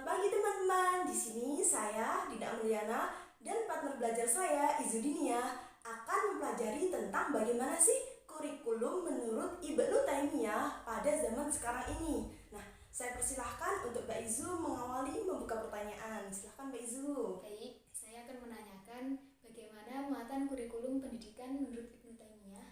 pagi teman-teman. Di sini saya Dina Mulyana dan partner belajar saya Izudinia akan mempelajari tentang bagaimana sih kurikulum menurut Ibnu Taimiyah pada zaman sekarang ini. Nah, saya persilahkan untuk Mbak Izu mengawali membuka pertanyaan. Silahkan Mbak Izu. Baik, saya akan menanyakan bagaimana muatan kurikulum pendidikan menurut Ibnu Taimiyah.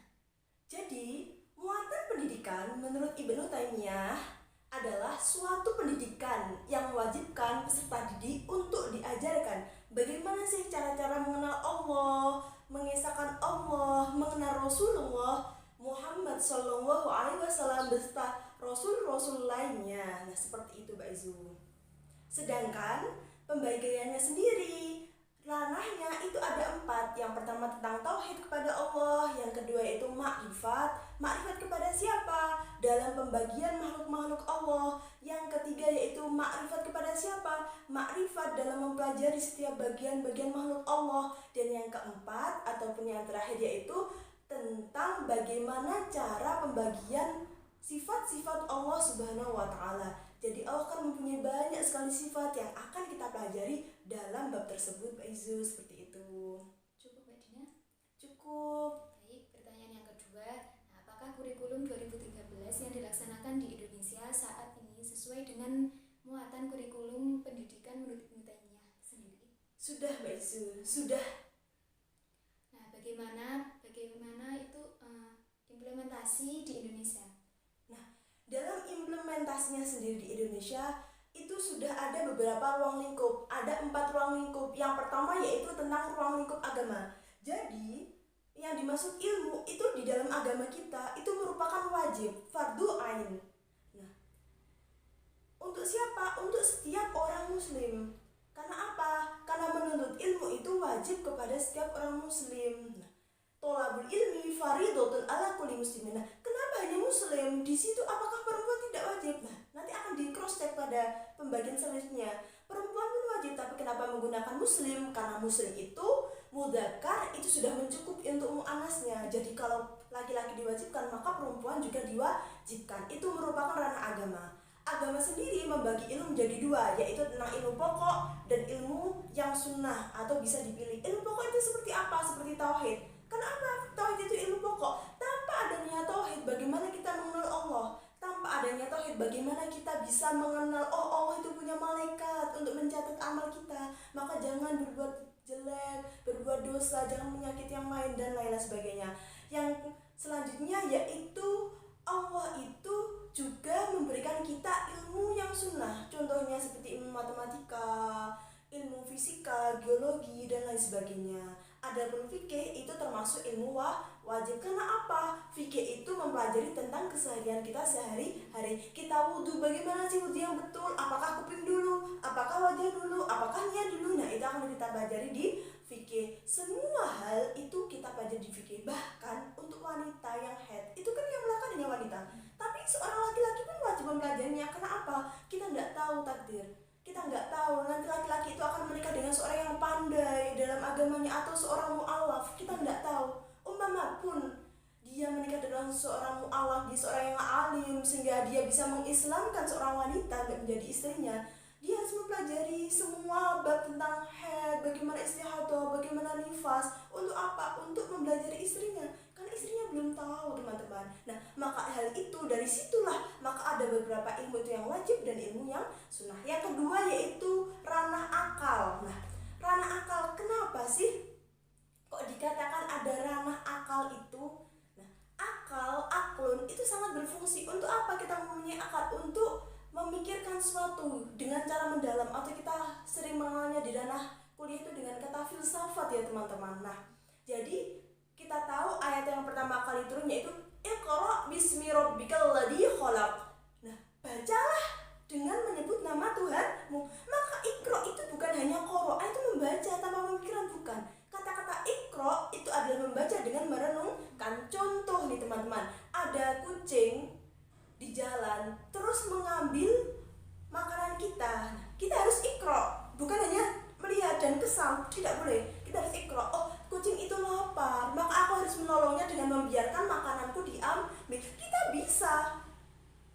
Jadi, muatan pendidikan menurut Ibnu Taimiyah adalah suatu pendidikan yang mewajibkan peserta didik untuk diajarkan bagaimana sih cara-cara mengenal Allah, mengesahkan Allah, mengenal Rasulullah Muhammad Shallallahu Alaihi Wasallam beserta Rasul-Rasul lainnya. Nah, seperti itu Mbak Izu. Sedangkan pembagiannya sendiri, ranahnya itu ada 4. Yang pertama tentang tauhid kepada Allah, yang kedua itu makrifat kepada siapa dalam pembagian makhluk-makhluk Allah, yang ketiga yaitu makrifat kepada siapa, makrifat dalam mempelajari setiap bagian-bagian makhluk Allah, dan yang keempat ataupun yang terakhir yaitu tentang bagaimana cara pembagian sifat-sifat Allah Subhanahu wa Ta'ala. Jadi Allah kan mempunyai banyak sekali sifat yang akan kita pelajari dalam bab tersebut, Mbak Izu, seperti itu. Cukup, Mbak Dina? Cukup. Baik, pertanyaan yang kedua. Apakah kurikulum 2013 yang dilaksanakan di Indonesia saat ini sesuai dengan muatan kurikulum pendidikan menurut Ibnu Taimiyah sendiri? Sudah, Mbak Izu, sudah. Nah, bagaimana itu implementasi di Indonesia? Dalam implementasinya sendiri di Indonesia itu sudah ada beberapa ruang lingkup. Ada 4 ruang lingkup. Yang pertama yaitu tentang ruang lingkup agama. Jadi yang dimaksud ilmu itu di dalam agama kita itu merupakan wajib, fardu ain. Nah, untuk siapa? Untuk setiap orang muslim. Karena apa? Karena menuntut ilmu itu wajib kepada setiap orang muslim. Nah, tolabul ilmi faridatun ala kulli muslimin. Nah, kenapa hanya muslim? Di situ apakah perempuan tidak wajib? Nah, nanti akan di cross check pada pembagian selanjutnya. Perempuan pun wajib, tapi kenapa menggunakan muslim? Karena muslim itu mudzakkar, itu sudah mencukupi untuk muannasnya. Jadi kalau laki-laki diwajibkan, maka perempuan juga diwajibkan. Itu merupakan ranah agama. Agama sendiri membagi ilmu menjadi 2, yaitu tentang ilmu pokok dan ilmu yang sunnah atau bisa dipilih. Ilmu pokok itu seperti apa? Seperti tauhid. Kenapa tauhid itu ilmu pokok? Tanpa adanya tauhid, bagaimana kita mengenal Allah? Tanpa adanya tauhid, bagaimana kita bisa mengenal Allah itu punya malaikat untuk mencatat amal kita? Maka jangan berbuat jelek, berbuat dosa, jangan menyakiti yang lain dan lain sebagainya. Yang selanjutnya yaitu Allah itu juga memberikan kita ilmu yang sunnah. Contohnya seperti ilmu matematika, ilmu fisika, geologi, dan lain sebagainya. Adapun fikih itu termasuk ilmu wajib. Karena apa? Fikih itu mempelajari tentang keseharian kita sehari-hari. Kita wudhu, bagaimana sih wudhu yang betul? Apakah kuping dulu? Apakah wajah dulu? Apakah niat dulu? Nah, itu akan kita pelajari di fikih. Semua hal itu kita pelajari di fikih. Bahkan untuk wanita yang haid, itu kan yang melakukan dengan wanita. Tapi seorang laki-laki pun wajib mempelajarinya. Kenapa? Kita tidak tahu takdir. Kita nggak tahu nanti laki-laki itu akan menikah dengan seorang yang pandai dalam agamanya atau seorang mu'alaf. Kita nggak tahu. Umpama pun dia menikah dengan seorang mu'alaf, dia seorang yang alim sehingga dia bisa mengislamkan seorang wanita untuk menjadi istrinya, dia harus mempelajari semua bab tentang haid, bagaimana istihadah, bagaimana nifas. Untuk apa? Untuk mempelajari istrinya. Karena istrinya belum tahu, teman-teman. Nah, maka hal itu dari situlah maka ada beberapa ilmu itu yang wajib dan ilmu yang sunnah. Yang kedua yaitu ranah akal. Nah, ranah akal kenapa sih kok dikatakan ada ranah akal itu? Nah, aklun itu sangat berfungsi. Untuk apa kita mempunyai akal? Untuk memikirkan sesuatu dengan cara mendalam, atau kita sering mengenalnya di ranah kuliah itu dengan kata filsafat ya teman-teman. Nah, jadi kita tahu ayat yang pertama kali turun yaitu Iqra bismi rabbikal ladzi khalaq. Nah, bacalah dengan menyebut nama Tuhanmu. Maka Iqra itu bukan hanya qara, itu membaca tanpa pemikiran, bukan. Kata-kata Iqra itu adalah membaca dengan merenungkan. Contoh nih teman-teman, ada kucing di jalan terus mengambil makanan kita. Nah, kita harus Iqra, bukan hanya melihat dan kesal, tidak boleh. Kita harus Iqra. Oh, kucing itu lapar, maka aku harus menolongnya dengan membiarkan makananku diambil. Kita bisa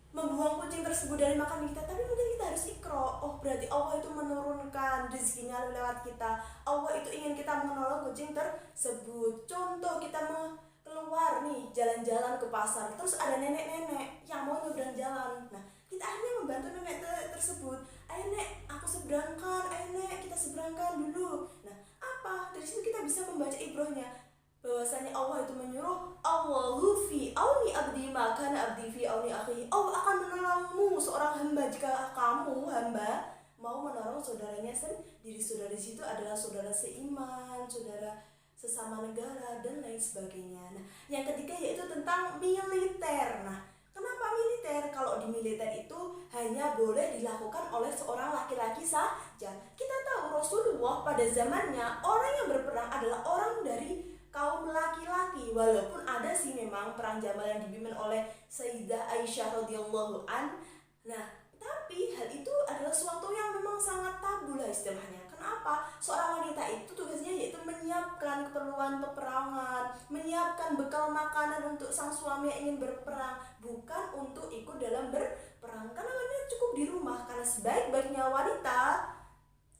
membuang kucing tersebut dari makanan kita, tapi mungkin kita harus harus ikro. Oh berarti Allah itu menurunkan rezekinya lewat kita. Allah itu ingin kita menolong kucing tersebut. Contoh kita mau keluar nih jalan-jalan ke pasar, terus ada nenek-nenek yang mau nyebrang jalan. Nah kita akhirnya membantu nenek tersebut. Ayo nek, aku seberangkan. Ayo nek, kita seberangkan dulu. Nah apa? Dari situ kita bisa membaca ibrohnya, bahwasanya Allah itu menyuruh, Allahu fi auni abdi maka abdi fi auni akhi. Allah akan menolongmu seorang hamba jika kamu hamba mau menolong saudaranya sendiri. Saudara di situ adalah saudara seiman, saudara sesama negara dan lain sebagainya. Nah, yang ketiga yaitu tentang militer. Nah, kenapa militer? Kalau di militer itu hanya boleh dilakukan oleh seorang laki-laki saja. Kita tahu Rasulullah pada zamannya orang yang berperang adalah orang dari kaum laki-laki, walaupun ada sih memang perang Jamal yang dipimpin oleh Sayyidah Aisyah radhiyallahu an. Nah, tapi hal itu adalah sesuatu yang memang sangat tabu lah istilahnya. Kenapa? Seorang wanita itu tugasnya yaitu menyiapkan keperluan peperangan, menyiapkan bekal makanan untuk sang suami yang ingin berperang, bukan untuk ikut dalam berperang. Karena wanita cukup di rumah, karena sebaik-baiknya wanita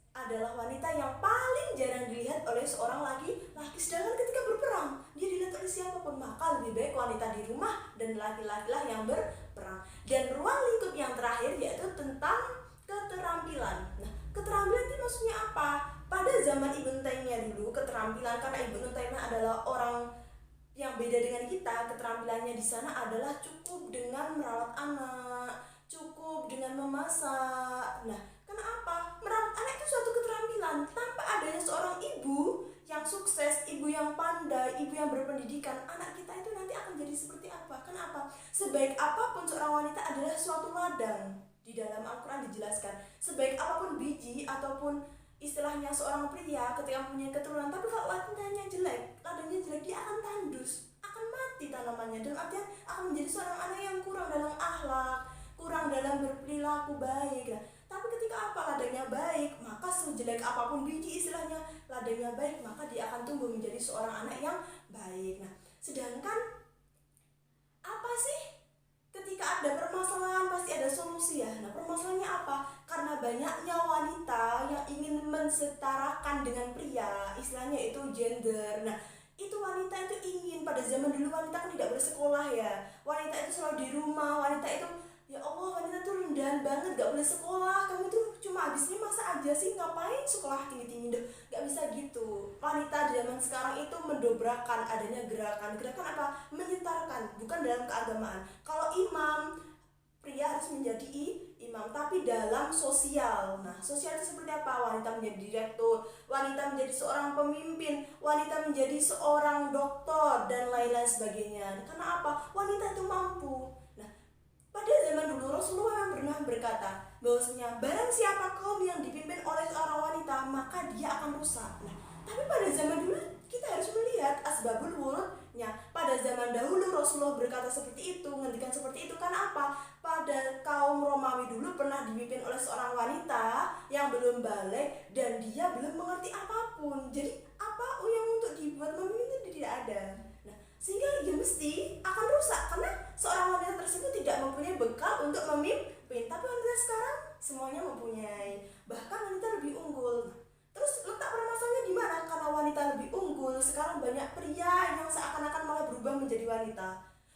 adalah wanita yang paling jarang dilihat oleh seorang laki-laki. Sedangkan ketika berperang, dia dilihat oleh siapapun. Maka lebih baik wanita di rumah dan laki-laki lah yang berperang. Dan ruang lingkup yang terakhir yaitu tentang keterampilan. Nah, keterampilan itu maksudnya apa? Pada zaman Ibnu Taimiyah dulu, keterampilan, karena Ibnu Taimiyah adalah orang yang beda dengan kita, keterampilannya di sana adalah cukup dengan merawat anak, cukup dengan memasak. Nah, kenapa? Merawat anak itu suatu keterampilan. Tanpa adanya seorang ibu yang sukses, ibu yang pandai, ibu yang berpendidikan, anak kita itu nanti akan jadi seperti apa? Kenapa? Sebaik apapun seorang wanita adalah suatu ladang. Di dalam Al-Quran dijelaskan, sebaik apapun biji ataupun istilahnya seorang pria ketika mempunyai keturunan, tapi kalau ladangnya jelek, dia akan tandus, akan mati tanamannya, dan artinya akan menjadi seorang anak yang kurang dalam akhlak, kurang dalam berperilaku baik. Nah, tapi ketika apa ladangnya baik, maka sejelek apapun biji istilahnya, ladangnya baik, maka dia akan tumbuh menjadi seorang anak yang baik. Nah, sedangkan apa sih? Ketika ada permasalahan pasti ada solusi ya. Nah, permasalahannya apa? Karena banyaknya wanita yang ingin mensetarakan dengan pria, istilahnya itu gender. Nah, itu wanita itu ingin, pada zaman dulu wanita kan tidak bersekolah ya. Wanita itu selalu di rumah, wanita itu ya Allah, wanita tuh rendahan banget, gak boleh sekolah. Kamu tuh cuma habisnya masa aja sih, ngapain sekolah tinggi-tinggi deh. Gak bisa gitu. Wanita di zaman sekarang itu mendobrakkan adanya gerakan apa? Menyetarkan, bukan dalam keagamaan. Kalau imam, pria harus menjadi imam, tapi dalam sosial. Nah, sosial itu seperti apa? Wanita menjadi direktur, wanita menjadi seorang pemimpin, wanita menjadi seorang doktor, dan lain-lain sebagainya. Karena apa? Wanita itu mampu. Nah, pada zaman dulu Rasulullah pernah berkata bahwasanya barang siapa kaum yang dipimpin oleh seorang wanita, maka dia akan rusak. Nah, tapi pada zaman dulu kita harus melihat asbabul wurudnya. Pada zaman dahulu Rasulullah berkata seperti itu, ngendikan seperti itu karena apa? Pada kaum Romawi dulu pernah dipimpin oleh seorang wanita yang belum balik dan dia belum mengerti apapun. Jadi apa yang untuk dibuat memimpin itu tidak ada. Nah, sehingga ya mesti akan rusak karena seorang wanita tersebut tidak mempunyai bekal untuk memimpin. Tapi wanita sekarang semuanya mempunyai, bahkan wanita lebih unggul. Terus letak permasalahannya di mana? Karena wanita lebih unggul, sekarang banyak pria yang seakan-akan malah berubah menjadi wanita.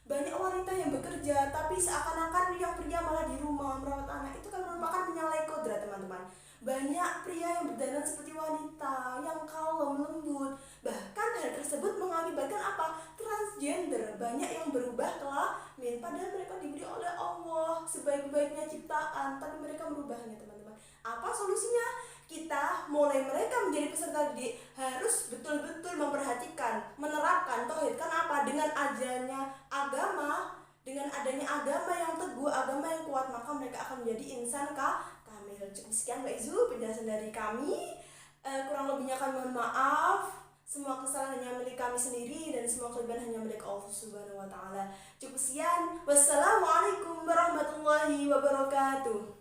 Banyak wanita yang bekerja, tapi seakan-akan yang pria malah di rumah merawat anak. Itu kan merupakan menyalahi kodrat, teman-teman. Banyak pria yang berdandan seperti wanita, yang kalem, lembut. Bahkan hal tersebut mengakibatkan apa? Transgender. Banyak yang berubah kelamin, padahal mereka diberi oleh Allah sebaik-baiknya ciptaan, tapi mereka merubahnya, teman-teman. Apa solusinya? Kita mulai mereka menjadi peserta didik harus betul-betul memperhatikan, menerapkan tauhid. Kenapa? Dengan adanya agama, dengan adanya agama yang teguh, agama yang kuat, maka mereka akan menjadi insan kamil. Cukup sekian Mbak Izu penjelasan dari kami. Kurang lebihnya kami mohon maaf. Semua kesalahan hanya milik kami sendiri dan semua kelebihan hanya milik Allah Subhanahu wa taala. Cukup sekian. Wassalamualaikum warahmatullahi wabarakatuh.